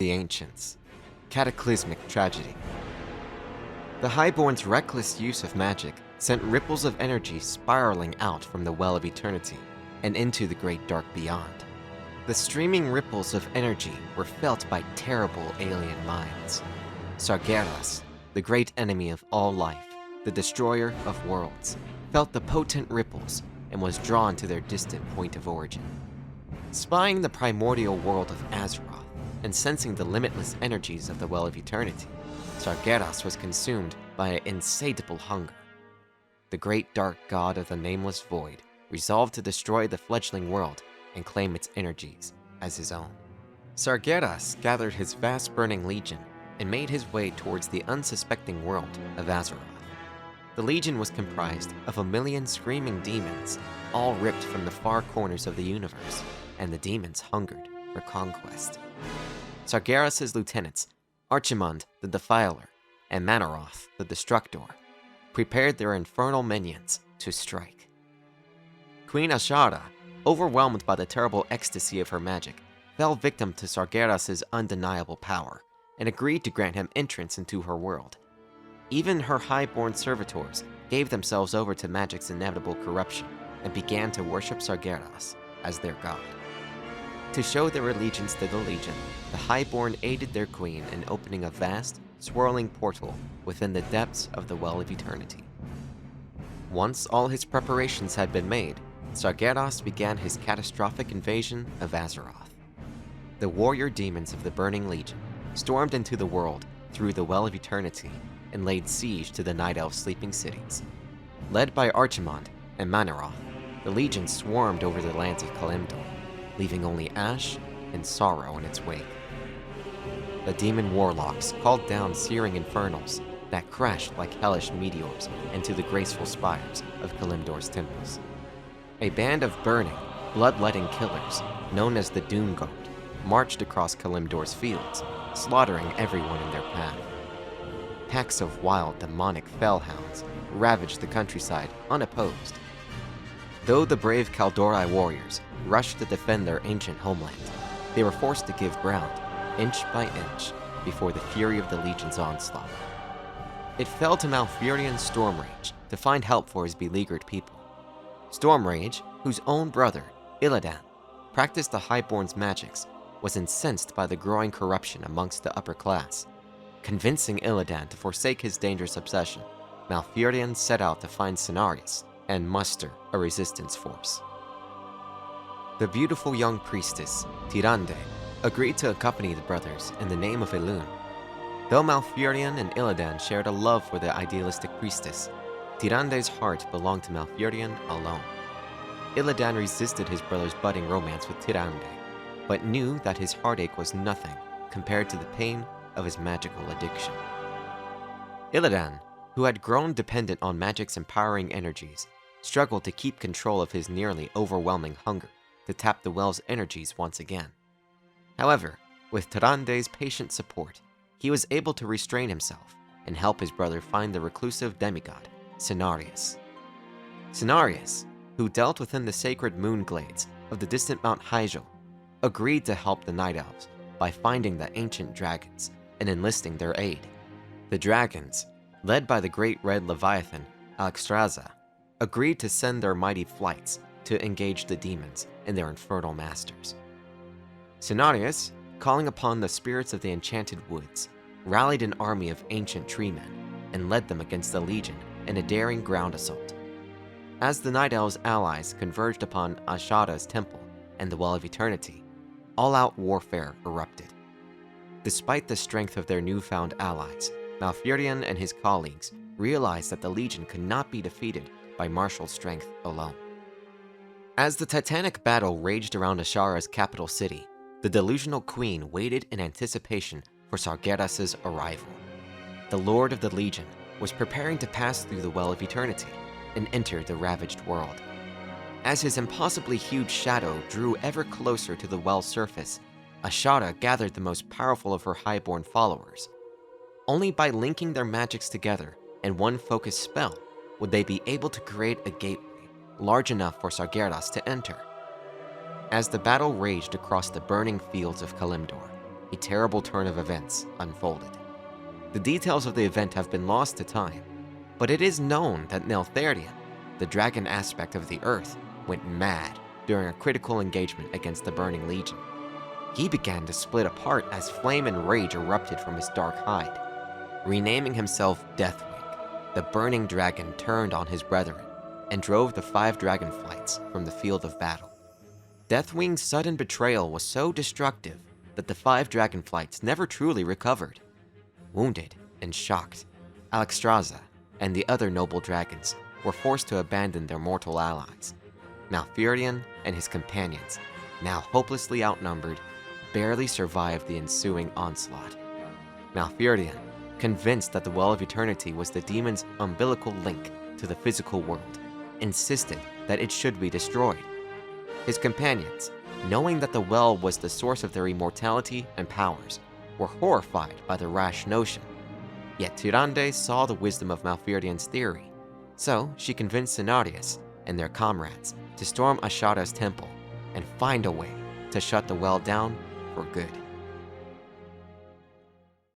the Ancients. Cataclysmic Tragedy. The Highborn's reckless use of magic sent ripples of energy spiraling out from the Well of Eternity and into the Great Dark beyond. The streaming ripples of energy were felt by terrible alien minds. Sargeras, the great enemy of all life, the destroyer of worlds, felt the potent ripples and was drawn to their distant point of origin. Spying the primordial world of Azeroth and sensing the limitless energies of the Well of Eternity, Sargeras was consumed by an insatiable hunger. The great dark god of the nameless void resolved to destroy the fledgling world and claim its energies as his own. Sargeras gathered his vast burning legion and made his way towards the unsuspecting world of Azeroth. The legion was comprised of 1,000,000 screaming demons, all ripped from the far corners of the universe, and the demons hungered for conquest. Sargeras' lieutenants, Archimond the Defiler and Manaroth the Destructor, prepared their infernal minions to strike. Queen Ashara, overwhelmed by the terrible ecstasy of her magic, fell victim to Sargeras' undeniable power and agreed to grant him entrance into her world. Even her highborn servitors gave themselves over to magic's inevitable corruption and began to worship Sargeras as their god. To show their allegiance to the Legion, the highborn aided their queen in opening a vast, swirling portal within the depths of the Well of Eternity. Once all his preparations had been made, Sargeras began his catastrophic invasion of Azeroth. The warrior demons of the Burning Legion stormed into the world through the Well of Eternity and laid siege to the Night Elf sleeping cities. Led by Archimond and Manaroth, the Legion swarmed over the lands of Kalimdor, leaving only ash and sorrow in its wake. The demon warlocks called down searing infernals that crashed like hellish meteors into the graceful spires of Kalimdor's temples. A band of burning, bloodletting killers, known as the Doom Guard, marched across Kalimdor's fields, slaughtering everyone in their path. Packs of wild, demonic fellhounds ravaged the countryside unopposed. Though the brave Kaldorei warriors rushed to defend their ancient homeland, they were forced to give ground, inch by inch, before the fury of the Legion's onslaught. It fell to Malfurion Stormrage to find help for his beleaguered people. Stormrage, whose own brother, Illidan, practiced the Highborn's magics, was incensed by the growing corruption amongst the upper class. Convincing Illidan to forsake his dangerous obsession, Malfurion set out to find Cenarius and muster a resistance force. The beautiful young priestess, Tyrande, agreed to accompany the brothers in the name of Elune. Though Malfurion and Illidan shared a love for the idealistic priestess, Tyrande's heart belonged to Malfurion alone. Illidan resisted his brother's budding romance with Tyrande, but knew that his heartache was nothing compared to the pain of his magical addiction. Illidan, who had grown dependent on magic's empowering energies, struggled to keep control of his nearly overwhelming hunger to tap the well's energies once again. However, with Tyrande's patient support, he was able to restrain himself and help his brother find the reclusive demigod, Cenarius. Cenarius, who dealt within the sacred moon glades of the distant Mount Hyjal, agreed to help the Night Elves by finding the ancient dragons and enlisting their aid. The dragons, led by the great red Leviathan, Alexstrasza, agreed to send their mighty flights to engage the demons and their infernal masters. Cenarius, calling upon the spirits of the enchanted woods, rallied an army of ancient treemen and led them against the Legion in a daring ground assault. As the Night Elves' allies converged upon Ashada's temple and the Well of Eternity, all-out warfare erupted. Despite the strength of their newfound allies, Malfurion and his colleagues realized that the Legion could not be defeated by martial strength alone. As the titanic battle raged around Ashara's capital city, the delusional queen waited in anticipation for Sargeras' arrival. The Lord of the Legion was preparing to pass through the Well of Eternity and enter the ravaged world. As his impossibly huge shadow drew ever closer to the well's surface, Ashara gathered the most powerful of her highborn followers. Only by linking their magics together in one focused spell would they be able to create a gateway large enough for Sargeras to enter. As the battle raged across the burning fields of Kalimdor, a terrible turn of events unfolded. The details of the event have been lost to time, but it is known that Neltharion, the dragon aspect of the earth, went mad during a critical engagement against the Burning Legion. He began to split apart as flame and rage erupted from his dark hide. Renaming himself Deathwing, the burning dragon turned on his brethren and drove the 5 dragonflights from the field of battle. Deathwing's sudden betrayal was so destructive that the 5 dragonflights never truly recovered. Wounded and shocked, Alexstrasza and the other noble dragons were forced to abandon their mortal allies. Malfurion and his companions, now hopelessly outnumbered, barely survived the ensuing onslaught. Malfurion, convinced that the Well of Eternity was the demon's umbilical link to the physical world, insisted that it should be destroyed. His companions, knowing that the well was the source of their immortality and powers, were horrified by the rash notion. Yet Tyrande saw the wisdom of Malfurion's theory, so she convinced Cenarius and their comrades to storm Ashada's temple and find a way to shut the well down for good.